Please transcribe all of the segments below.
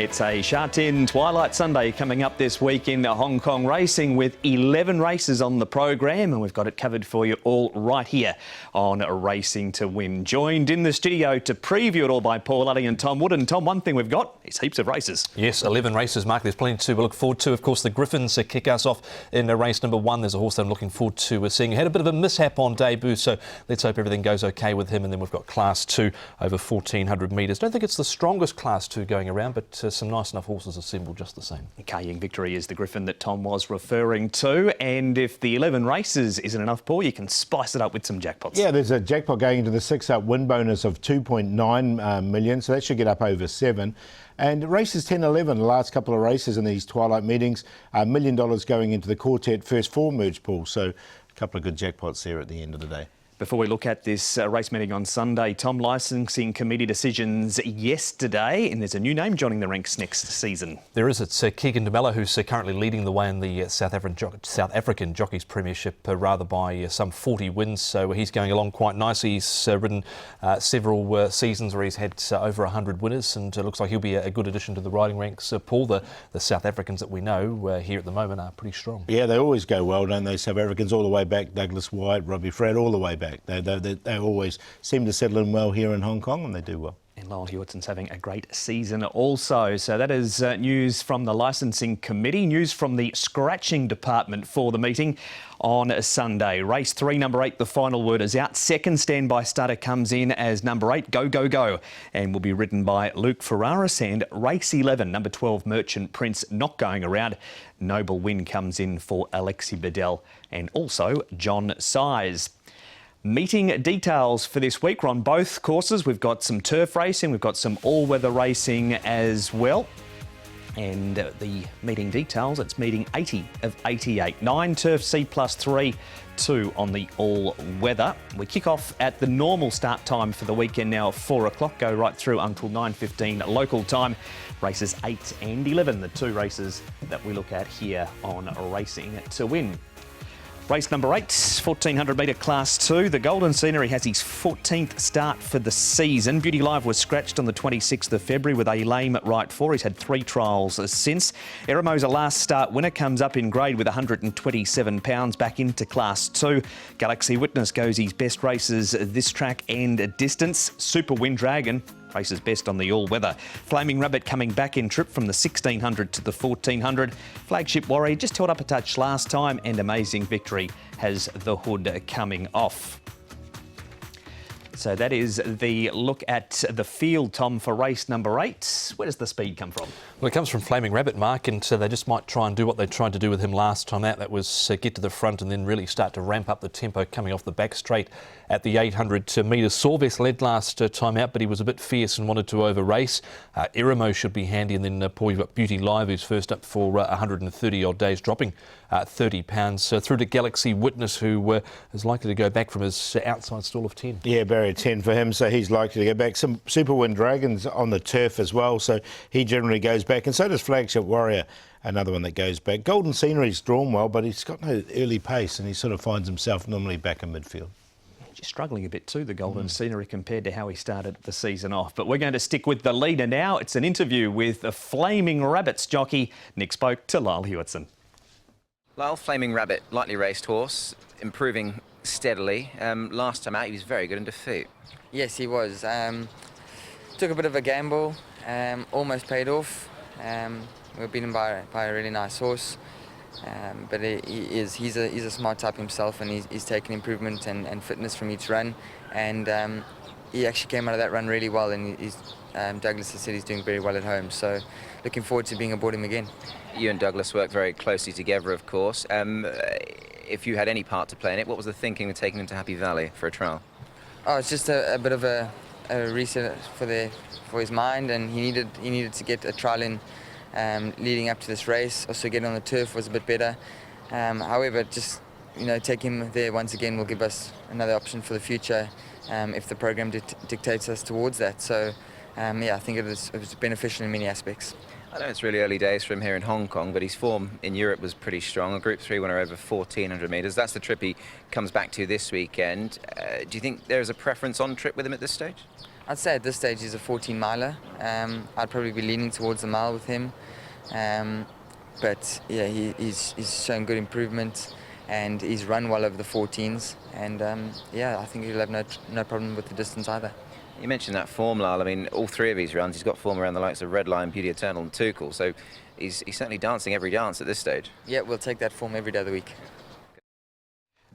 It's a Sha Tin Twilight Sunday coming up this week in Hong Kong racing with 11 races on the program, and we've got it covered for you all right here on Racing to Win. Joined in the studio to preview it all by Paul Luddy and Tom Wood. And Tom, one thing we've got is heaps of races. Yes, 11 races, Mark. There's plenty to look forward to. Of course, the Griffins kick us off in race number 1. There's a horse that I'm looking forward to seeing. He had a bit of a mishap on debut, so let's hope everything goes okay with him. And then we've got Class 2 over 1,400 metres. Don't think it's the strongest Class 2 going around, but some nice enough horses assembled just the same. Carrying Victory is the Griffin that Tom was referring to, and if the 11 races isn't enough, Paul, you can spice it up with some jackpots. Yeah, there's a jackpot going into the 6-up win bonus of 2.9 million, so that should get up over 7. And races 10 11, the last couple of races in these twilight meetings, $1 million going into the quartet first 4 merge pool, so a couple of good jackpots there at the end of the day. Before we look at this race meeting on Sunday, Tom, licensing committee decisions yesterday, and there's a new name joining the ranks next season. There is. It's Keegan DeMello, who's currently leading the way in the South African Jockeys Premiership, rather by some 40 wins. So he's going along quite nicely. He's ridden several seasons where he's had over 100 winners, and it looks like he'll be a good addition to the riding ranks. Paul, the South Africans that we know here at the moment are pretty strong. Yeah, they always go well, don't they? South Africans all the way back, Douglas White, Robbie Fred, all the way back. They always seem to settle in well here in Hong Kong, and they do well. And Lyle Hewitt's having a great season also. So that is news from the licensing committee, news from the scratching department for the meeting on a Sunday. Race 3, number 8, the final word is out. Second standby starter comes in as number 8, Go Go Go, and will be ridden by Luke Ferraris. And race 11, number 12, Merchant Prince, not going around. Noble Win comes in for Alexi Bedell and also John Size. Meeting details for this week. We're on both courses. We've got some turf racing, we've got some all-weather racing as well. And the meeting details, it's meeting 80 of 88. 9 turf C plus 3, 2 on the all-weather. We kick off at the normal start time for the weekend now, 4 o'clock, go right through until 9:15 local time. Races 8 and 11, the 2 races that we look at here on Racing to Win. Race number 8, 1,400 metre Class 2. The Golden Scenery has his 14th start for the season. Beauty Live was scratched on the 26th of February with a lame right fore. He's had 3 trials since. Eramo's last start winner comes up in grade with 127 pounds back into Class 2. Galaxy Witness goes his best races this track and distance. Super Wind Dragon races best on the all-weather. Flaming Rabbit coming back in trip from the 1,600 to the 1,400. Flagship Warrior just held up a touch last time, and Amazing Victory has the hood coming off. So that is the look at the field, Tom, for race number 8. Where does the speed come from? Well, it comes from Flaming Rabbit, Mark, and they just might try and do what they tried to do with him last time out. That was get to the front and then really start to ramp up the tempo coming off the back straight at the 800 metres. Sorves led last time out, but he was a bit fierce and wanted to over-race. Eramo should be handy, and then Paul, you've got Beauty Live, who's first up for 130-odd days, dropping 30 pounds. Through to Galaxy Witness, who is likely to go back from his outside stall of 10. Yeah, barrier 10 for him, so he's likely to go back. Some Super Wind Dragons on the turf as well, so he generally goes back, and so does Flagship Warrior, another one that goes back. Golden Scenery's drawn well, but he's got no early pace, and he sort of finds himself normally back in midfield. Just struggling a bit too, the Golden Scenery, compared to how he started the season off. But we're going to stick with the leader now. It's an interview with the Flaming Rabbits jockey. Nick spoke to Lyle Hewitson. Lyle, Flaming Rabbit, lightly raced horse, improving steadily. Last time out, he was very good in defeat. Yes, he was. Took a bit of a gamble, almost paid off. We were beaten by a really nice horse. But he's a smart type himself, and he's taken improvement and fitness from each run, and he actually came out of that run really well, and Douglas has said he's doing very well at home, so looking forward to being aboard him again. You and Douglas work very closely together, of course. If you had any part to play in it, what was the thinking of taking him to Happy Valley for a trial? Oh, it's just a bit of a reset for his mind, and he needed to get a trial in leading up to this race. Also getting on the turf was a bit better. However, just taking him there once again will give us another option for the future if the program dictates us towards that. So yeah, I think it was beneficial in many aspects. I know it's really early days for him here in Hong Kong, but his form in Europe was pretty strong. A Group 3 winner over 1,400 metres. That's the trip he comes back to this weekend. Do you think there is a preference on trip with him at this stage? I'd say at this stage he's a 14-miler. I'd probably be leaning towards the mile with him. But yeah, he's shown good improvement, and he's run well over the 14s. And yeah, I think he'll have no problem with the distance either. You mentioned that form, Lyle. I mean, all three of his runs, he's got form around the likes of Redline, Beauty Eternal and Tuchel. So he's certainly dancing every dance at this stage. Yeah, we'll take that form every day of the week.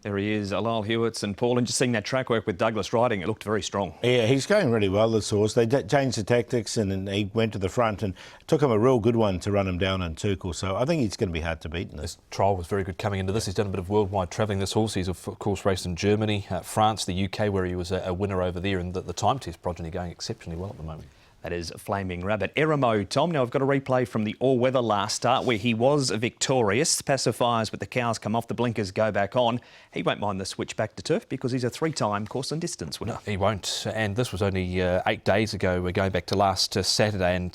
There he is, Lyle Hewitts and Paul, and just seeing that track work with Douglas riding, it looked very strong. Yeah, he's going really well, this horse. They changed the tactics and he went to the front and took him a real good one to run him down in Tuchel. So I think he's going to be hard to beat in this. His trial was very good coming into this. He's done a bit of worldwide travelling, this horse. He's, of course, raced in Germany, France, the UK, where he was a winner over there, and the time test progeny going exceptionally well at the moment. That is Flaming Rabbit. Eremo, Tom, now I've got a replay from the all-weather last start where he was victorious. Pacifiers with the cows come off, the blinkers go back on. He won't mind the switch back to turf because he's a three-time course and distance winner. No, he won't. And this was only 8 days ago. We're going back to last Saturday. And,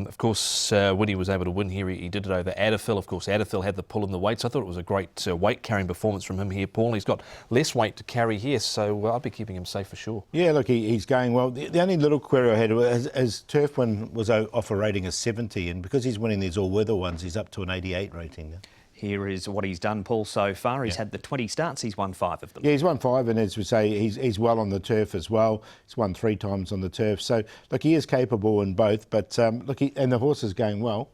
of course, when he was able to win here, he did it over Adderfield. Of course, Adderfield had the pull in the weights. I thought it was a great weight-carrying performance from him here, Paul. He's got less weight to carry here, so I'll be keeping him safe for sure. Yeah, look, he's going well. The only little query I had was his turf win was off a rating of 70, and because he's winning these all-weather ones, he's up to an 88 rating now. Here is what he's done, Paul, so far. He's had the 20 starts. He's won 5 of them. Yeah, he's won 5, and as we say, he's well on the turf as well. He's won 3 times on the turf. So, look, he is capable in both. But, look, and the horse is going well.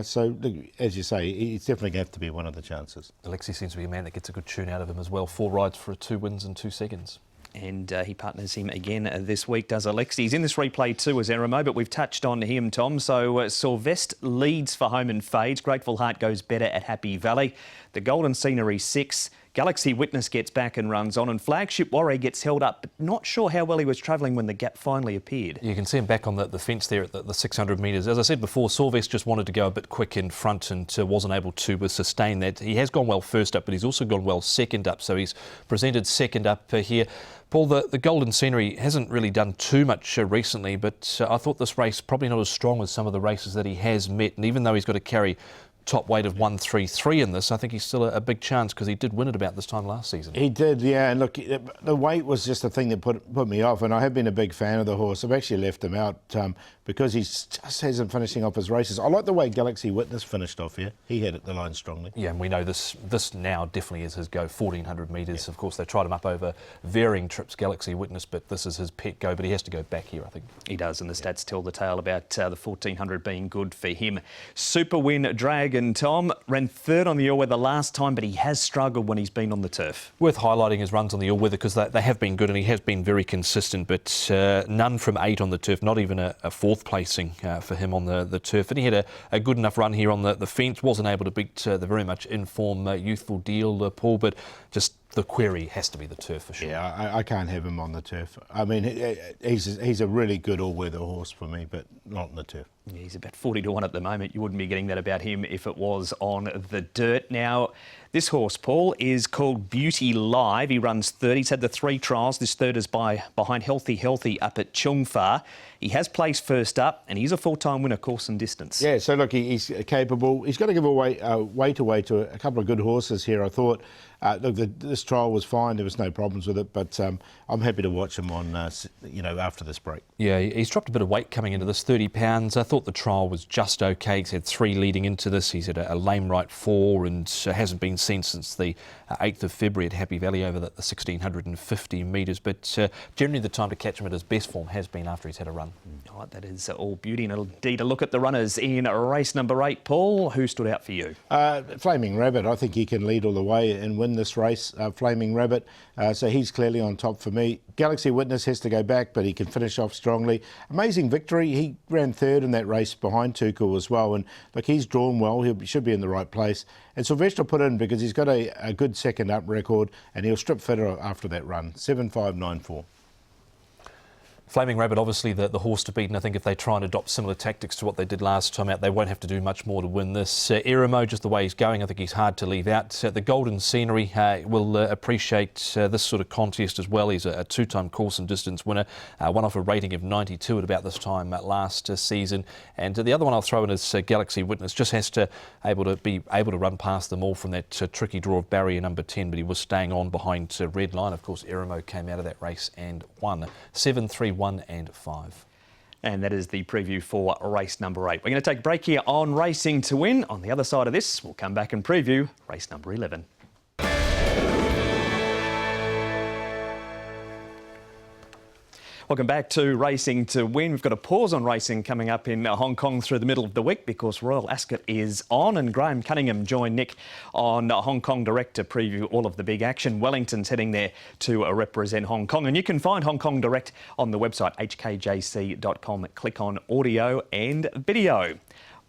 So, look, as you say, he's definitely going to have to be one of the chances. Alexi seems to be a man that gets a good tune out of him as well. 4 rides for 2 wins in 2 seconds. And he partners him again this week, does Alexi. He's in this replay too as Eremo, but we've touched on him, Tom. So Sylvester leads for Home and Fades. Grateful Heart goes better at Happy Valley. The Golden Scenery 6. Galaxy Witness gets back and runs on, and Flagship Warrior gets held up, but not sure how well he was travelling when the gap finally appeared. You can see him back on the fence there at the 600 metres. As I said before, Sylvester just wanted to go a bit quick in front and wasn't able to sustain that. He has gone well first up, but he's also gone well second up, so he's presented second up here. Paul, the Golden Scenery hasn't really done too much recently, but I thought this race probably not as strong as some of the races that he has met, and even though he's got to carry top weight of 133 in this, I think he's still a big chance because he did win it about this time last season. He did, yeah, and look, the weight was just the thing that put me off, and I have been a big fan of the horse. I've actually left him out because he just hasn't finishing off his races. I like the way Galaxy Witness finished off here. He had it the line strongly. Yeah, and we know this now definitely is his go, 1,400 metres. Yeah. Of course, they tried him up over varying trips, Galaxy Witness, but this is his pet go, but he has to go back here, I think. He does, and the stats tell the tale about the 1,400 being good for him. Super Win Dragon, Tom, ran third on the all-weather last time, but he has struggled when he's been on the turf. Worth highlighting his runs on the all-weather because they have been good and he has been very consistent, but none from 8 on the turf, not even a 4th placing for him on the turf. And he had a good enough run here on the fence, wasn't able to beat the very much in-form Youthful Deal, Paul, but just the query has to be the turf for sure. Yeah, I can't have him on the turf. I mean, he's a really good all-weather horse for me, but not on the turf. Yeah, he's about 40 to 1 at the moment. You wouldn't be getting that about him if it was on the dirt. Now, this horse, Paul, is called Beauty Live. He runs third. He's had the 3 trials. This third is behind Healthy up at Chungfa. He has placed first up, and he's a full-time winner, course and distance. Yeah, so look, he's capable. He's got to give weight away to a couple of good horses here, I thought. Look, this trial was fine. There was no problems with it, but I'm happy to watch him on, after this break. Yeah, he's dropped a bit of weight coming into this, 30 pounds. I thought the trial was just okay. He's had 3 leading into this. He's had a lame right 4 and hasn't been seen since the 8th of February at Happy Valley over the 1,650 metres. But generally the time to catch him at his best form has been after he's had a run. Oh, that is all beauty. And indeed, a look at the runners in race number 8. Paul, who stood out for you? Flaming Rabbit. I think he can lead all the way and win this race, Flaming Rabbit. So he's clearly on top for me. Galaxy Witness has to go back, but he can finish off strongly. Amazing Victory. He ran third in that race behind Tuchel as well. And look, he's drawn well. He should be in the right place. And Sylvester put in because he's got a good second up record and he'll strip fitter after that run. 7.594. Flaming Rabbit, obviously the horse to beat, and I think if they try and adopt similar tactics to what they did last time out, they won't have to do much more to win this. Eremo, just the way he's going, I think he's hard to leave out. The Golden Scenery will appreciate this sort of contest as well. He's a 2-time course and distance winner, won off a rating of 92 at about this time last season. And the other one I'll throw in is Galaxy Witness, just has to be able to run past them all from that tricky draw of barrier number 10, but he was staying on behind Redline. Of course, Eremo came out of that race and won. 7-3 1 and 5. And that is the preview for race number 8. We're going to take a break here on Racing to Win. On the other side of this, we'll come back and preview race number 11. Welcome back to Racing to Win. We've got a pause on racing coming up in Hong Kong through the middle of the week because Royal Ascot is on, and Graham Cunningham joined Nick on Hong Kong Direct to preview all of the big action. Wellington's heading there to represent Hong Kong, and you can find Hong Kong Direct on the website hkjc.com. Click on audio and video.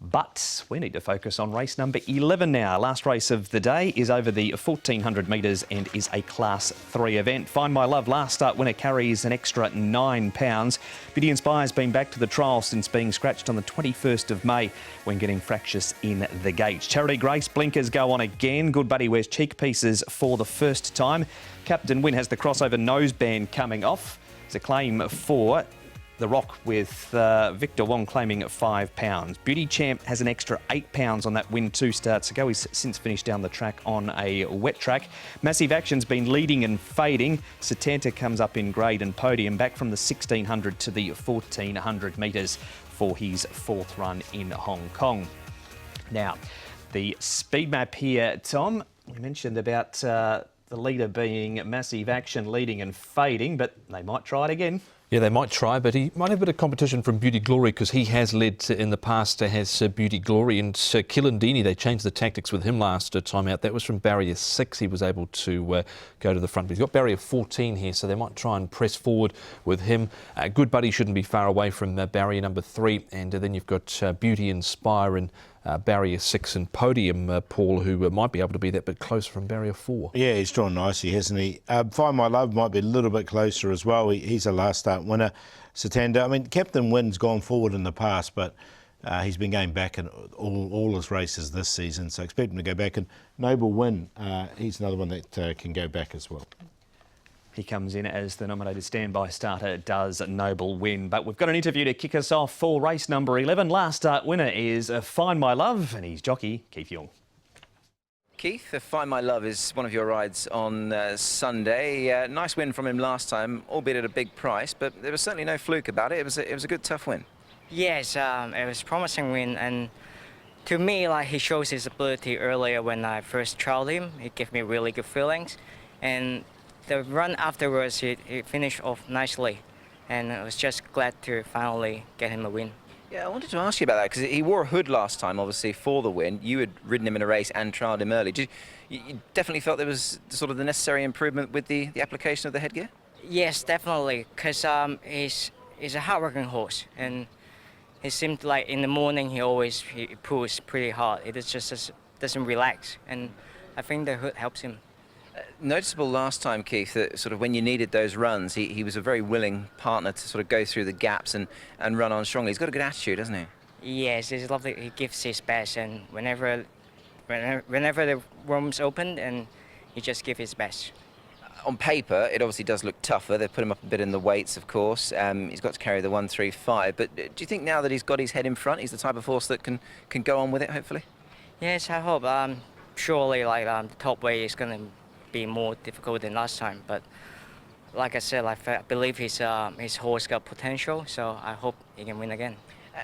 But we need to focus on race number 11 now. Last race of the day is over the 1400 metres and is a Class 3 event. Find My Love last start winner carries an extra £9. Beauty Inspire's been back to the trial since being scratched on the 21st of May when getting fractious in the gate. Charity Grace blinkers go on again. Good Buddy wears cheek pieces for the first time. Captain Win has the crossover noseband coming off. It's a claim for The Rock with Victor Wong claiming £5. Beauty Champ has an extra £8 on that win 2 starts ago. He's since finished down the track on a wet track. Massive Action's been leading and fading. Satanta comes up in grade and podium, back from the 1600 to the 1400 metres for his 4th run in Hong Kong. Now, the speed map here, Tom, you mentioned about the leader being Massive Action leading and fading, but they might try it again. Yeah, they might try, but he might have a bit of competition from Beauty Glory because he has led in the past, has Beauty Glory. And Killandini, they changed the tactics with him last time out. That was from barrier 6. He was able to go to the front. But he's got barrier 14 here, so they might try and press forward with him. Good Buddy shouldn't be far away from barrier number 3. And then you've got Beauty Inspire and barrier 6 and podium, Paul, who might be able to be that bit closer from barrier 4. Yeah, he's drawn nicely, hasn't he? Find My Love might be a little bit closer as well. He's a last start winner. Satanda, I mean, Captain Win's gone forward in the past, but he's been going back in all his races this season, so expect him to go back. And Noble Win, he's another one that can go back as well. He comes in as the nominated standby starter, does Noble Win. But we've got an interview to kick us off for race number 11. Last start winner is Find My Love, and he's jockey Keith Young. Keith, Find My Love is one of your rides on Sunday. Nice win from him last time, albeit at a big price, but there was certainly no fluke about it. It was a good, tough win. Yes, it was a promising win, and to me, like, he shows his ability earlier when I first trialled him. He gave me really good feelings, and the run afterwards, he finished off nicely, and I was just glad to finally get him a win. Yeah, I wanted to ask you about that because he wore a hood last time, obviously, for the win. You had ridden him in a race and trialled him early. You definitely felt there was sort of the necessary improvement with the application of the headgear? Yes, definitely, because he's a hard-working horse, and it seemed like in the morning he pulls pretty hard. It just doesn't relax, and I think the hood helps him. Noticeable last time, Keith, that sort of when you needed those runs, he was a very willing partner to sort of go through the gaps and run on strongly. He's got a good attitude, hasn't he? Yes, he's lovely. He gives his best, and whenever the room's opened, and he just gives his best. On paper, it obviously does look tougher. They put him up a bit in the weights, of course. He's got to carry the 135. But do you think now that he's got his head in front, he's the type of horse that can go on with it, hopefully? Yes, I hope. Surely, the top weight is going to be more difficult than last time. But like I said, I believe his horse got potential, so I hope he can win again.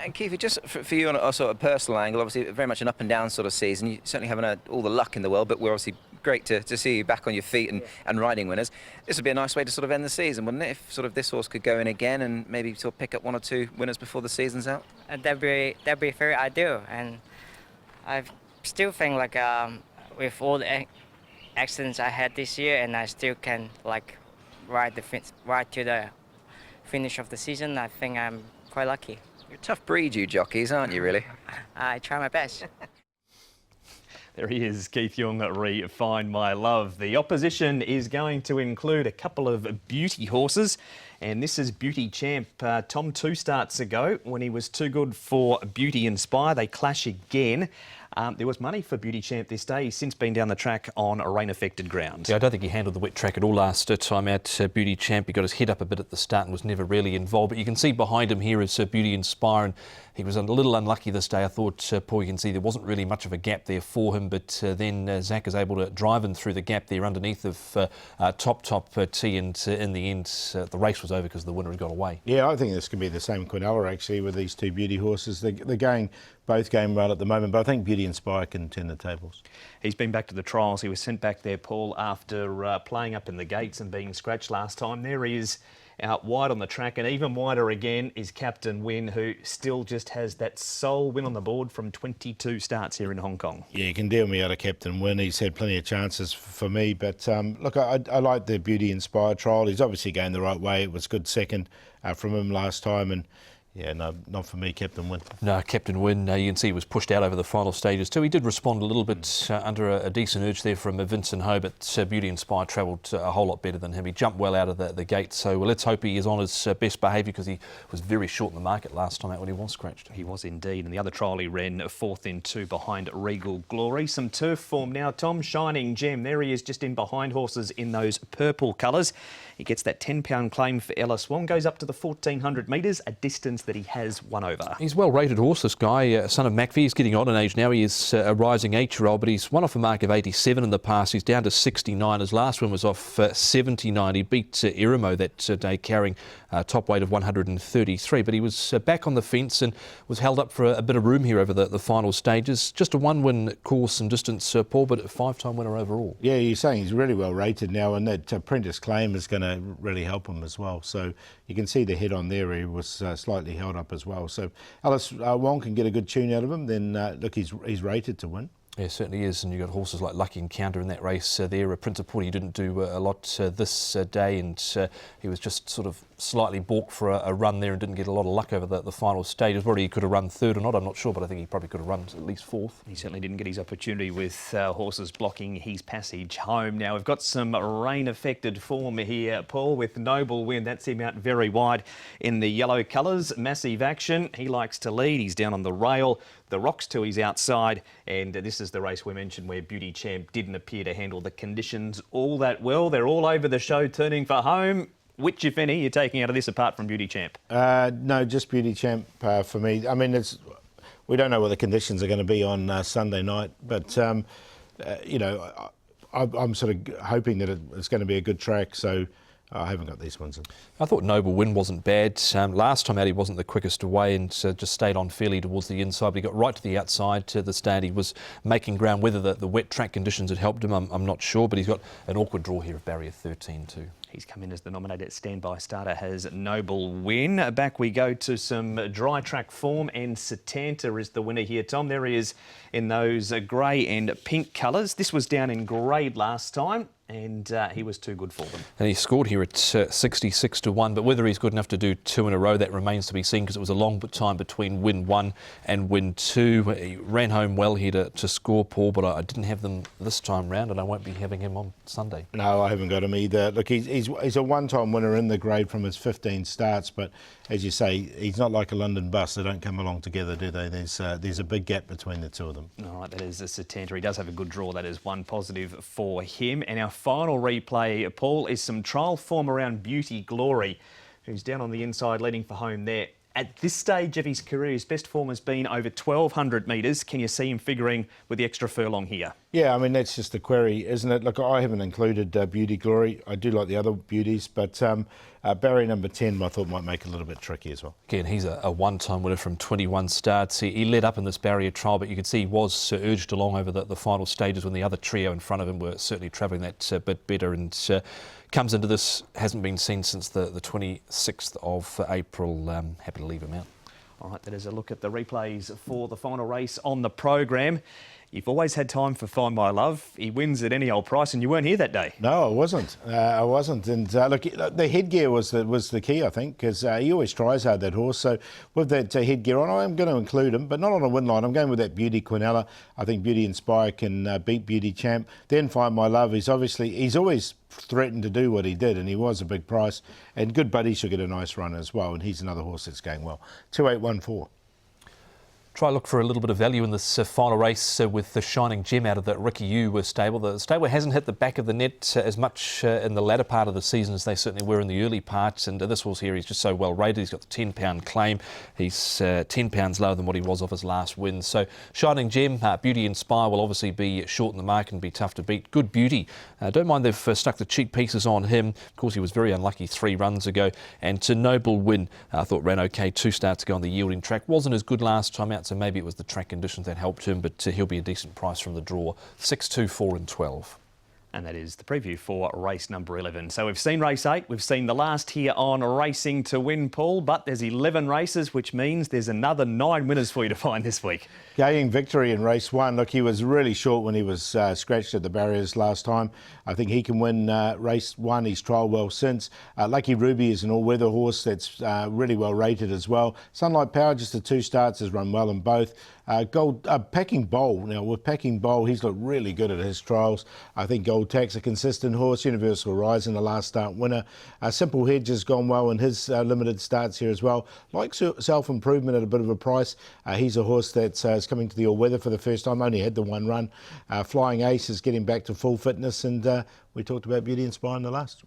And Keith, just for you on a sort of personal angle, obviously very much an up and down sort of season. You certainly haven't had all the luck in the world, but we're obviously great to see you back on your feet and riding winners. This would be a nice way to sort of end the season, wouldn't it? If sort of this horse could go in again and maybe sort of pick up 1 or 2 winners before the season's out. That'd be very ideal, and I still think with all the accidents I had this year, and I still can ride to the finish of the season. I think I'm quite lucky. You're a tough breed, you jockeys, aren't you, really? I try my best. There he is, Keith Young, Find My Love. The opposition is going to include a couple of beauty horses, and this is Beauty Champ. Tom, 2 starts ago, when he was too good for Beauty Inspire, they clash again. There was money for Beauty Champ this day. He's since been down the track on a rain-affected ground. Yeah, I don't think he handled the wet track at all last time out. Beauty Champ, he got his head up a bit at the start and was never really involved. But you can see behind him here is Beauty Inspire, and he was a little unlucky this day. I thought, Paul, you can see there wasn't really much of a gap there for him, but then Zach is able to drive him through the gap there underneath of Top T, and in the end, the race was was over because the winner had got away. Yeah, I think this could be the same Quinella actually with these two beauty horses. They're going both game well at the moment, but I think Beauty Inspire can turn the tables. He's been back to the trials. He was sent back there, Paul, after playing up in the gates and being scratched last time. There he is out wide on the track, and even wider again is Captain Win, who still just has that sole win on the board from 22 starts here in Hong Kong. Yeah, you can deal me out of Captain Win. He's had plenty of chances for me, but look, I like the Beauty Inspire trial. He's obviously going the right way. It was good second from him last time, and yeah, no, not for me, Captain Win. No, Captain Win, you can see he was pushed out over the final stages too. He did respond a little bit under a decent urge there from Vincent Ho, but Beauty Inspire travelled a whole lot better than him. He jumped well out of the gate, so let's hope he is on his best behaviour, because he was very short in the market last time out when he was scratched. He was indeed, and the other trial he ran fourth in two behind Regal Glory. Some turf form now. Tom, Shining Gem, there he is just in behind horses in those purple colours. He gets that £10 claim for Ellis Wong, goes up to the 1400 metres, a distance that he has won over. He's a well-rated horse, this guy, son of McPhee. He's getting on in age now. He is a rising 8-year-old, but he's won off a mark of 87 in the past. He's down to 69. His last win was off 79. He beat Irimo that day, carrying top weight of 133, but he was back on the fence and was held up for a bit of room here over the final stages. Just a one-win course and distance, Paul, but a 5-time winner overall. Yeah, you're saying he's really well rated now, and that apprentice claim is going to really help him as well. So you can see the head on there, he was slightly held up as well. So Ellis Wong can get a good tune out of him, then look, he's rated to win. Yeah, certainly is, and you've got horses like Lucky Encounter in that race there. Prince of Porty didn't do a lot this day, and he was just sort of slightly balked for a run there and didn't get a lot of luck over the final stages. Whether he could have run third or not, I'm not sure, but I think he probably could have run at least fourth. He certainly didn't get his opportunity with horses blocking his passage home. Now, we've got some rain-affected form here, Paul, with Noble Win. That's him out very wide in the yellow colours. Massive action. He likes to lead. He's down on the rail. The Rocks to his outside, and this is the race we mentioned where Beauty Champ didn't appear to handle the conditions all that well. They're all over the show turning for home. Which, if any, you're taking out of this apart from Beauty Champ? No, just Beauty Champ for me. I mean, we don't know what the conditions are going to be on Sunday night, but, you know, I'm sort of hoping that it's going to be a good track, so I haven't got these ones in. I thought Noble Win wasn't bad. Last time out he wasn't the quickest away and just stayed on fairly towards the inside, but he got right to the outside to the stand. He was making ground. Whether the wet track conditions had helped him, I'm not sure, but he's got an awkward draw here of barrier 13 too. He's come in as the nominated standby starter, has Noble Win. Back we go to some dry track form, and Satanta is the winner here. Tom, there he is in those grey and pink colours. This was down in grade last time, and he was too good for them. And he scored here at 66 to 1, but whether he's good enough to do two in a row, that remains to be seen, because it was a long time between win 1 and win 2. He ran home well here to score, Paul, but I didn't have them this time round, and I won't be having him on Sunday. No, I haven't got him either. Look, he's a one-time winner in the grade from his 15 starts, but as you say, he's not like a London bus. They don't come along together, do they? There's a big gap between the two of them. All right, that is a Satanta. He does have a good draw. That is one positive for him. And our final replay, Paul, is some trial form around Beauty Glory, who's down on the inside leading for home there. At this stage of his career, his best form has been over 1,200 metres. Can you see him figuring with the extra furlong here? Yeah, I mean, that's just the query, isn't it? Look, I haven't included Beauty Glory. I do like the other beauties, but barrier number 10 I thought might make it a little bit tricky as well. Again, he's a one-time winner from 21 starts. He led up in this barrier trial, but you could see he was urged along over the final stages when the other trio in front of him were certainly travelling that bit better, and comes into this, hasn't been seen since the 26th of April. Happy to leave him out. All right, that is a look at the replays for the final race on the program. You've always had time for Find My Love. He wins at any old price, and you weren't here that day. No, I wasn't. And look, the headgear was the key, I think, because he always tries hard, that horse. So with that headgear on, I'm going to include him, but not on a win line. I'm going with that Beauty Quinella. I think Beauty Inspire can beat Beauty Champ. Then Find My Love. He's always threatened to do what he did, and he was a big price. And Good Buddy should get a nice run as well, and he's another horse that's going well. 2814. Try look for a little bit of value in this final race with the Shining Gem out of the Ricky Yu stable. The stable hasn't hit the back of the net as much in the latter part of the season as they certainly were in the early parts, and this horse here, he's just so well rated. He's got the £10 claim. He's £10 lower than what he was off his last win. So Shining Gem, Beauty Inspire will obviously be short in the market and be tough to beat. Good Beauty, don't mind they've stuck the cheap pieces on him. Of course, he was very unlucky 3 runs ago. And To Noble Win, I thought ran okay 2 starts ago on the yielding track. Wasn't as good last time out, so maybe it was the track conditions that helped him, but he'll be a decent price from the draw. 6, 2, 4 and 12. And that is the preview for race number 11. So we've seen race 8, we've seen the last here on Racing to Win, Paul, but there's 11 races, which means there's another 9 winners for you to find this week. Gaining victory in race 1. Look, he was really short when he was scratched at the barriers last time. I think he can win race 1. He's trialled well since. Lucky Ruby is an all-weather horse that's really well rated as well. Sunlight Power, just the 2 starts, has run well in both. Packing Bowl. Now, with Packing Bowl, he's looked really good at his trials. I think Gold Tax, a consistent horse. Universal Horizon, the last start winner. Simple Hedge has gone well in his limited starts here as well. Like Self-Improvement at a bit of a price. He's a horse that's coming to the all-weather for the first time. Only had the 1 run. Flying Ace is getting back to full fitness, and we talked about Beauty Inspire in the last.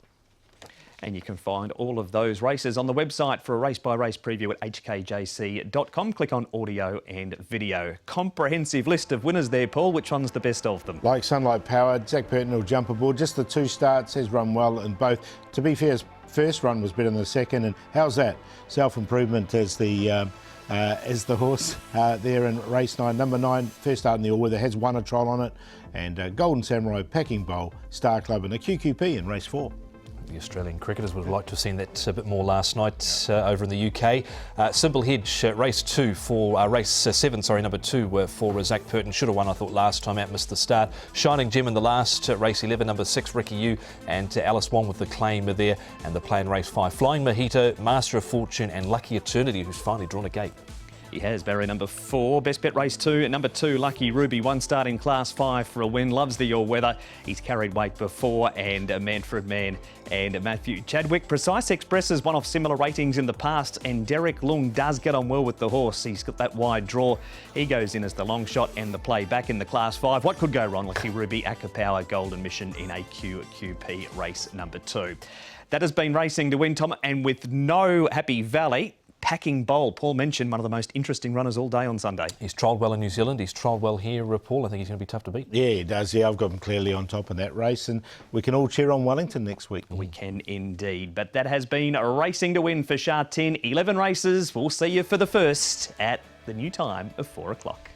And you can find all of those races on the website for a race-by-race preview at hkjc.com. Click on audio and video. Comprehensive list of winners there, Paul. Which one's the best of them? Like Sunlight Power, Zach Burton will jump aboard. Just the 2 starts, has run well in both. To be fair, his first run was better than the second. And how's that? Self-Improvement is the horse there in race 9. Number 9, first start in the all-weather, has won a trial on it. And Golden Samurai, Packing Bowl, Star Club and a QQP in race 4. The Australian cricketers would have liked to have seen that a bit more last night over in the UK. Simple Hedge, race 2 for race 7, number 2 for Zach Purton. Should have won, I thought, last time out, missed the start. Shining Gem in the last, race 11, number 6, Ricky Yu, and Alice Wong with the claim there, and the play in race 5. Flying Mojito, Master of Fortune, and Lucky Eternity, who's finally drawn a gate. He has, barrier number 4. Best bet race 2. Number 2, Lucky Ruby. 1 start in class 5 for a win. Loves the all-weather. He's carried weight before. And Manfred Mann and Matthew Chadwick. Precise Express has one off similar ratings in the past. And Derek Lung does get on well with the horse. He's got that wide draw. He goes in as the long shot and the play back in the class 5. What could go wrong? Lucky Ruby, Acker Power, Golden Mission in a QQP race number 2. That has been Racing to Win, Tom. And with no Happy Valley, Packing Bowl. Paul mentioned one of the most interesting runners all day on Sunday. He's trialled well in New Zealand. He's trialled well here, Paul. I think he's going to be tough to beat. Yeah, he does. Yeah, I've got him clearly on top in that race, and we can all cheer on Wellington next week. We can indeed. But that has been Racing to Win for Sha Tin. 11 races. We'll see you for the first at the new time of 4 o'clock.